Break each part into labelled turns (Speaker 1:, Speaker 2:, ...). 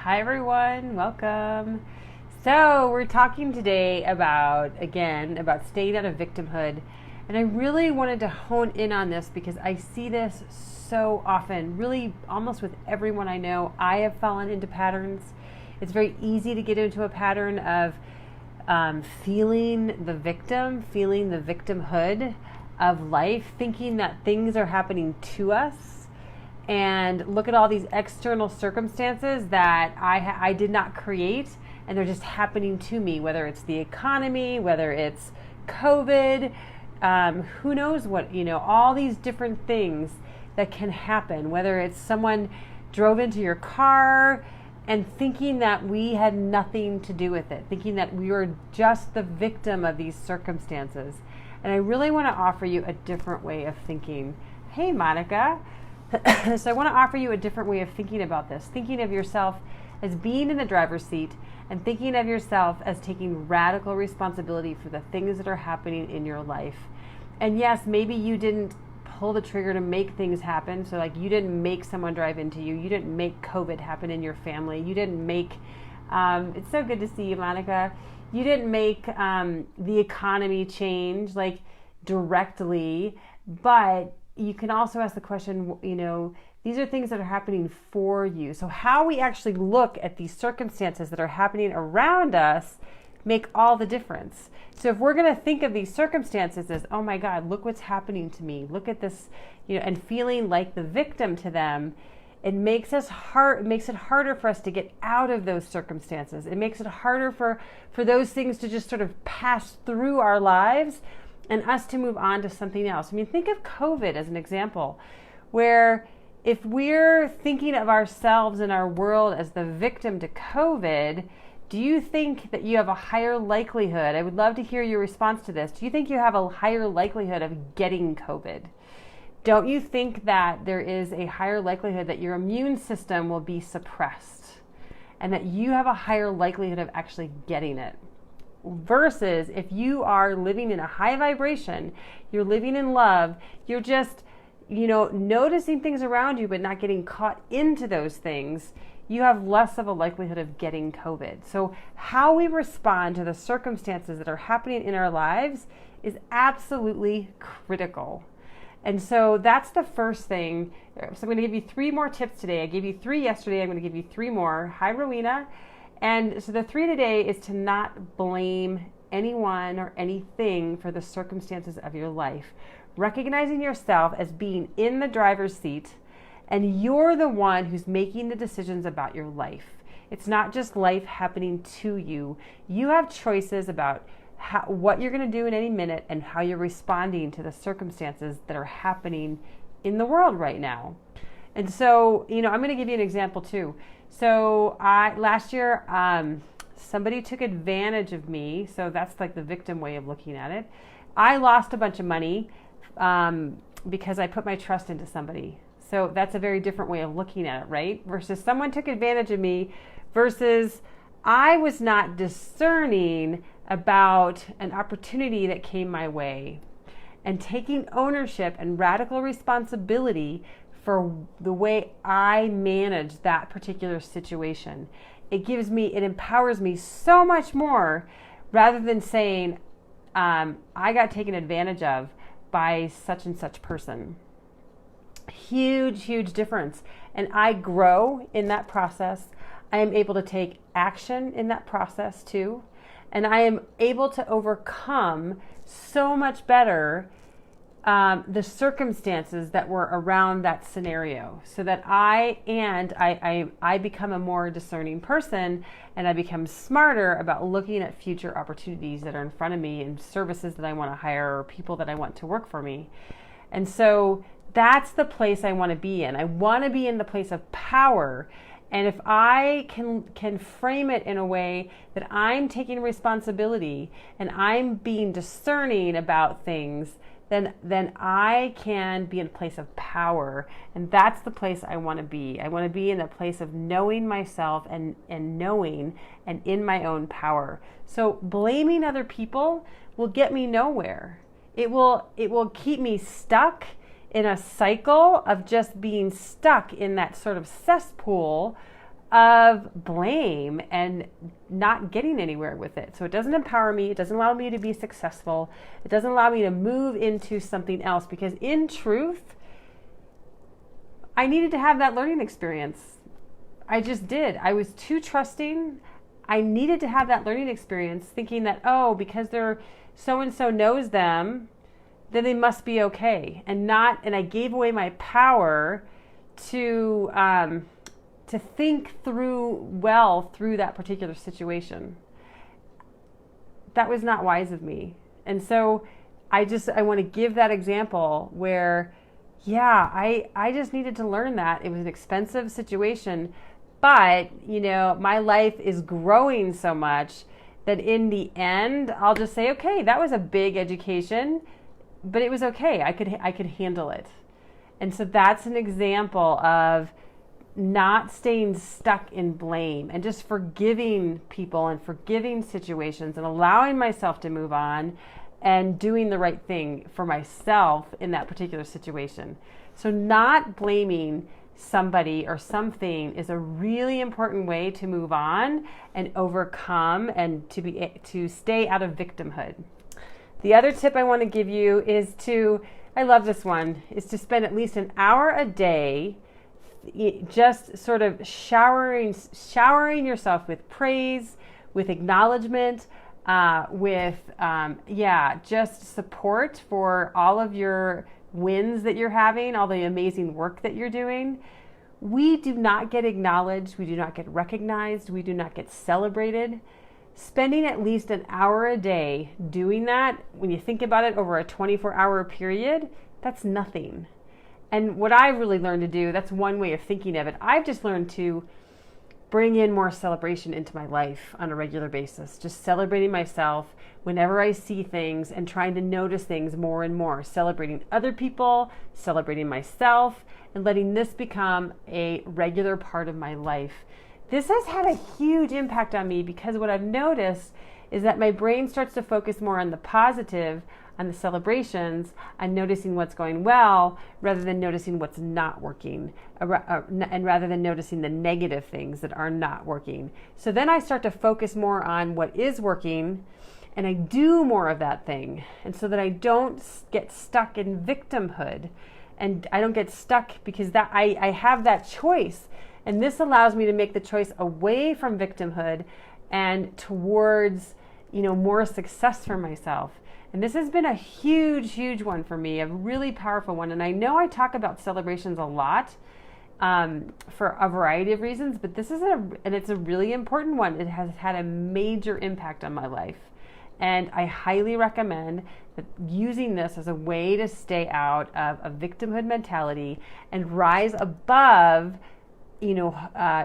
Speaker 1: Hi everyone, welcome. So we're talking today about staying out of victimhood. And I really wanted to hone in on this because I see this so often, really almost with everyone I know. I have fallen into patterns. It's very easy to get into a pattern of feeling the victim, feeling the victimhood of life, thinking that things are happening to us. And look at all these external circumstances that I did not create, and they're just happening to me, whether it's the economy, whether it's COVID, who knows what, all these different things that can happen, whether it's someone drove into your car and thinking that we had nothing to do with it, thinking that we were just the victim of these circumstances. And I really want to offer you a different way of thinking. Hey, Monica. So I want to offer you a different way of thinking about this, thinking of yourself as being in the driver's seat and thinking of yourself as taking radical responsibility for the things that are happening in your life. And yes, maybe you didn't pull the trigger to make things happen. So like you didn't make someone drive into you. You didn't make COVID happen in your family. You didn't make, it's so good to see you, Monica. You didn't make the economy change like directly, but you can also ask the question, these are things that are happening for you. So how we actually look at these circumstances that are happening around us make all the difference. So if we're going to think of these circumstances as, oh my God, look what's happening to me. Look at this, and feeling like the victim to them, it makes it harder for us to get out of those circumstances. It makes it harder for those things to just sort of pass through our lives and us to move on to something else. I mean, think of COVID as an example, where if we're thinking of ourselves and our world as the victim to COVID, do you think that you have a higher likelihood? I would love to hear your response to this. Do you think you have a higher likelihood of getting COVID? Don't you think that there is a higher likelihood that your immune system will be suppressed and that you have a higher likelihood of actually getting it? Versus if you are living in a high vibration, you're living in love, you're just, noticing things around you but not getting caught into those things, you have less of a likelihood of getting COVID. So how we respond to the circumstances that are happening in our lives is absolutely critical. And so that's the first thing. So I'm going to give you 3 more tips today. I gave you 3 yesterday. I'm going to give you 3 more. Hi, Rowena. And so the 3 today is to not blame anyone or anything for the circumstances of your life. Recognizing yourself as being in the driver's seat, and you're the one who's making the decisions about your life. It's not just life happening to you. You have choices about what you're going to do in any minute and how you're responding to the circumstances that are happening in the world right now. And so, I'm going to give you an example too. So last year, somebody took advantage of me. So that's like the victim way of looking at it. I lost a bunch of money because I put my trust into somebody. So that's a very different way of looking at it, right? Versus someone took advantage of me versus I was not discerning about an opportunity that came my way and taking ownership and radical responsibility for the way I manage that particular situation. It empowers me so much more rather than saying, I got taken advantage of by such and such person. Huge, huge difference. And I grow in that process. I am able to take action in that process too. And I am able to overcome so much better the circumstances that were around that scenario, so that I become a more discerning person, and I become smarter about looking at future opportunities that are in front of me and services that I want to hire or people that I want to work for me. And so that's the place I want to be in. I want to be in the place of power. And if I can frame it in a way that I'm taking responsibility and I'm being discerning about things, then I can be in a place of power. And that's the place I want to be. I want to be in a place of knowing myself and knowing and in my own power. So blaming other people will get me nowhere. It will keep me stuck in a cycle of just being stuck in that sort of cesspool of blame and not getting anywhere with it. So it doesn't empower me. It doesn't allow me to be successful. It doesn't allow me to move into something else, because in truth, I needed to have that learning experience. I just did. I was too trusting. I needed to have that learning experience, thinking that, oh, because they're so-and-so knows them, then they must be okay. And I gave away my power to think through that particular situation. That was not wise of me. And so I want to give that example where, yeah, I just needed to learn that. It was an expensive situation, but, my life is growing so much that in the end, I'll just say, okay, that was a big education, but it was okay. I could handle it. And so that's an example of not staying stuck in blame and just forgiving people and forgiving situations and allowing myself to move on and doing the right thing for myself in that particular situation. So not blaming somebody or something is a really important way to move on and overcome and to stay out of victimhood. The other tip I want to give you is I love this one, is to spend at least an hour a day just sort of showering yourself with praise, with acknowledgement, just support for all of your wins that you're having, all the amazing work that you're doing. We do not get acknowledged. We do not get recognized. We do not get celebrated. Spending at least an hour a day doing that, when you think about it over a 24-hour period, that's nothing. And what I've really learned to do, that's one way of thinking of it. I've just learned to bring in more celebration into my life on a regular basis, just celebrating myself whenever I see things and trying to notice things more and more, celebrating other people, celebrating myself, and letting this become a regular part of my life. This has had a huge impact on me, because what I've noticed is that my brain starts to focus more on the positive, on the celebrations, on noticing what's going well, rather than noticing what's not working, and rather than noticing the negative things that are not working. So then I start to focus more on what is working, and I do more of that thing. And so that I don't get stuck in victimhood, and I don't get stuck because that I have that choice. And this allows me to make the choice away from victimhood and towards, more success for myself. And this has been a huge, huge one for me, a really powerful one. And I know I talk about celebrations a lot for a variety of reasons, but it's a really important one. It has had a major impact on my life. And I highly recommend that using this as a way to stay out of a victimhood mentality and rise above,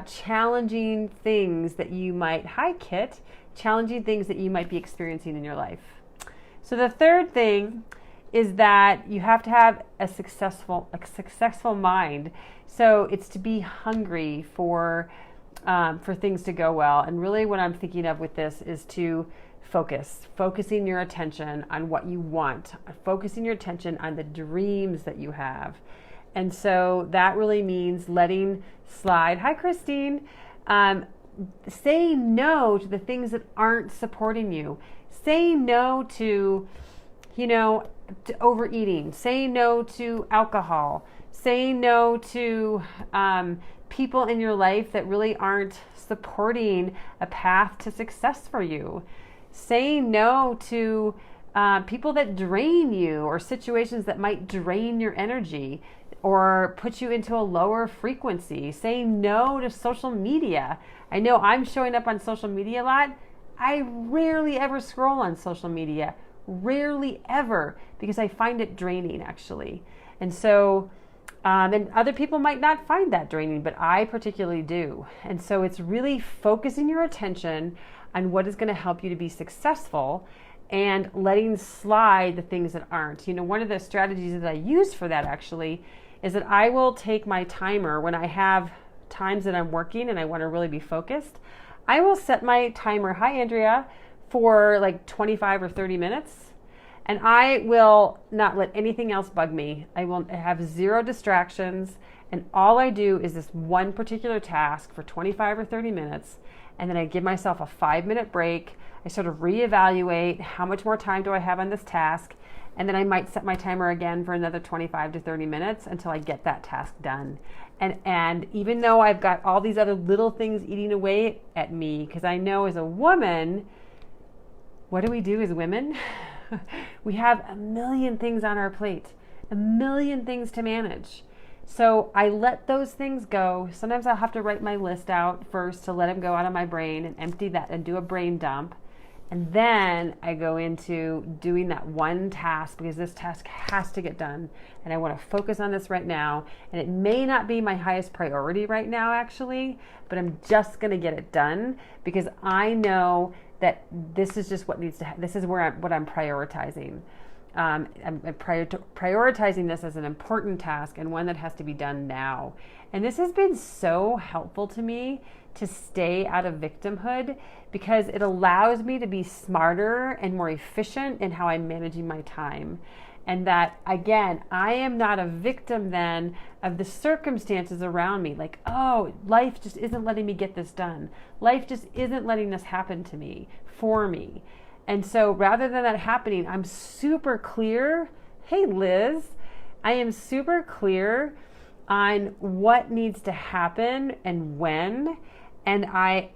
Speaker 1: challenging things that you might, challenging things that you might be experiencing in your life. So the third thing is that you have to have a successful mind. So it's to be hungry for things to go well. And really what I'm thinking of with this is to focusing your attention on what you want, focusing your attention on the dreams that you have. And so that really means letting slide. Hi, Christine. Saying no to the things that aren't supporting you. Saying no to overeating. Saying no to alcohol. Saying no to people in your life that really aren't supporting a path to success for you. Saying no to people that drain you, or situations that might drain your energy or put you into a lower frequency. Saying no to social media. I know I'm showing up on social media a lot. I rarely ever scroll on social media. Rarely ever, because I find it draining, actually. And so, and other people might not find that draining, but I particularly do. And so it's really focusing your attention on what is going to help you to be successful and letting slide the things that aren't. One of the strategies that I use for that actually is that I will take my timer when I have times that I'm working and I want to really be focused. I will set my timer, hi Andrea, for like 25 or 30 minutes. And I will not let anything else bug me. I will have zero distractions. And all I do is this one particular task for 25 or 30 minutes. And then I give myself a 5-minute break. I sort of reevaluate how much more time do I have on this task. And then I might set my timer again for another 25 to 30 minutes until I get that task done. And even though I've got all these other little things eating away at me, because I know as a woman, what do we do as women? We have a million things on our plate, a million things to manage. So I let those things go. Sometimes I'll have to write my list out first to let them go out of my brain and empty that and do a brain dump. And then I go into doing that one task because this task has to get done. And I want to focus on this right now. And it may not be my highest priority right now, actually, but I'm just going to get it done because I know that this is just what needs to happen. This is what I'm prioritizing. I'm prioritizing this as an important task and one that has to be done now. And this has been so helpful to me to stay out of victimhood because it allows me to be smarter and more efficient in how I'm managing my time. And that, again, I am not a victim then of the circumstances around me. Like, oh, life just isn't letting me get this done. Life just isn't letting this happen to me, for me. And so rather than that happening, I'm super clear. Hey, Liz, I am super clear on what needs to happen and when. And I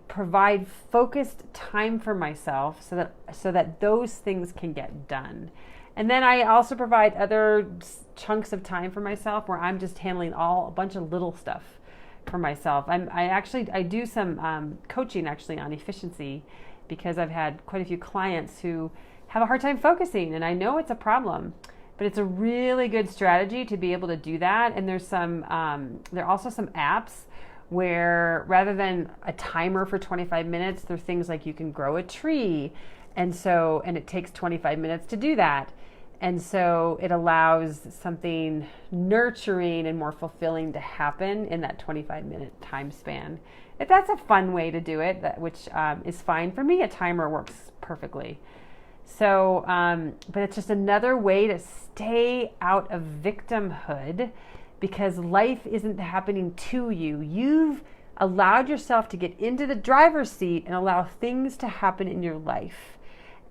Speaker 1: provide focused time for myself so that those things can get done. And then I also provide other chunks of time for myself where I'm just handling a bunch of little stuff for myself. I do some coaching actually on efficiency because I've had quite a few clients who have a hard time focusing, and I know it's a problem, but it's a really good strategy to be able to do that. And there are also some apps where rather than a timer for 25 minutes, there are things like you can grow a tree. And it takes 25 minutes to do that. And so it allows something nurturing and more fulfilling to happen in that 25-minute time span. If that's a fun way to do it, which is fine. For me, a timer works perfectly. So, but it's just another way to stay out of victimhood because life isn't happening to you. You've allowed yourself to get into the driver's seat and allow things to happen in your life.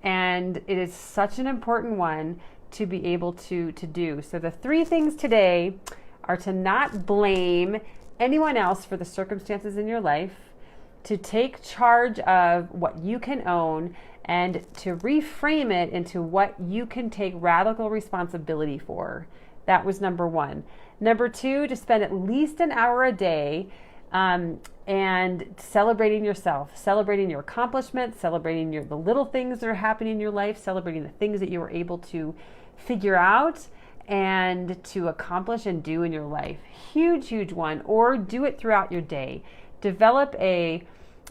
Speaker 1: And it is such an important one to be able to do. So the 3 things today are to not blame anyone else for the circumstances in your life, to take charge of what you can own, and to reframe it into what you can take radical responsibility for. That was number 1. Number 2, to spend at least an hour a day and celebrating yourself, celebrating your accomplishments, celebrating the little things that are happening in your life, celebrating the things that you were able to figure out and to accomplish and do in your life. Huge, huge one. Or do it throughout your day. Develop a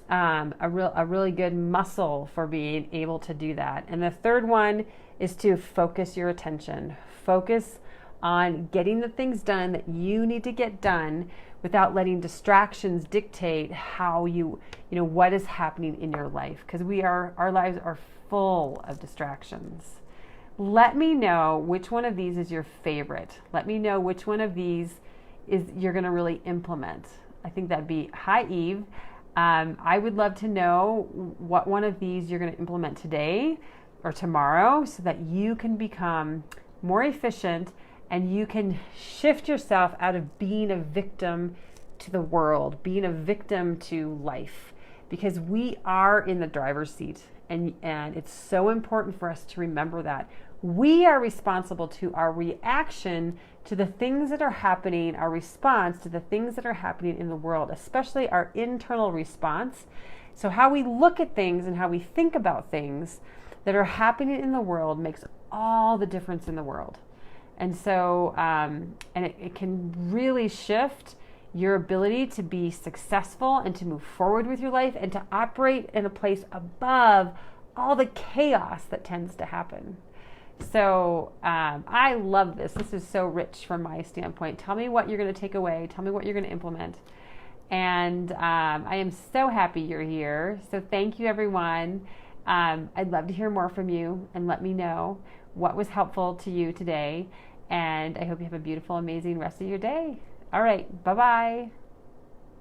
Speaker 1: really good muscle for being able to do that. And the third one is to focus your attention. Focus on getting the things done that you need to get done without letting distractions dictate how what is happening in your life. Because our lives are full of distractions. Let me know which one of these is your favorite. Let me know which one of these you're going to really implement. I think that'd be hi, Eve. I would love to know what one of these you're going to implement today or tomorrow so that you can become more efficient and you can shift yourself out of being a victim to the world, being a victim to life, because we are in the driver's seat. And it's so important for us to remember that we are responsible to our reaction to the things that are happening, our response to the things that are happening in the world, especially our internal response. So how we look at things and how we think about things that are happening in the world makes all the difference in the world. And so, it can really shift your ability to be successful and to move forward with your life and to operate in a place above all the chaos that tends to happen. So I love this. This is so rich from my standpoint. Tell me what you're going to take away. Tell me what you're going to implement. And I am so happy you're here. So thank you, everyone. I'd love to hear more from you and let me know what was helpful to you today. And I hope you have a beautiful, amazing rest of your day. All right. Bye-bye.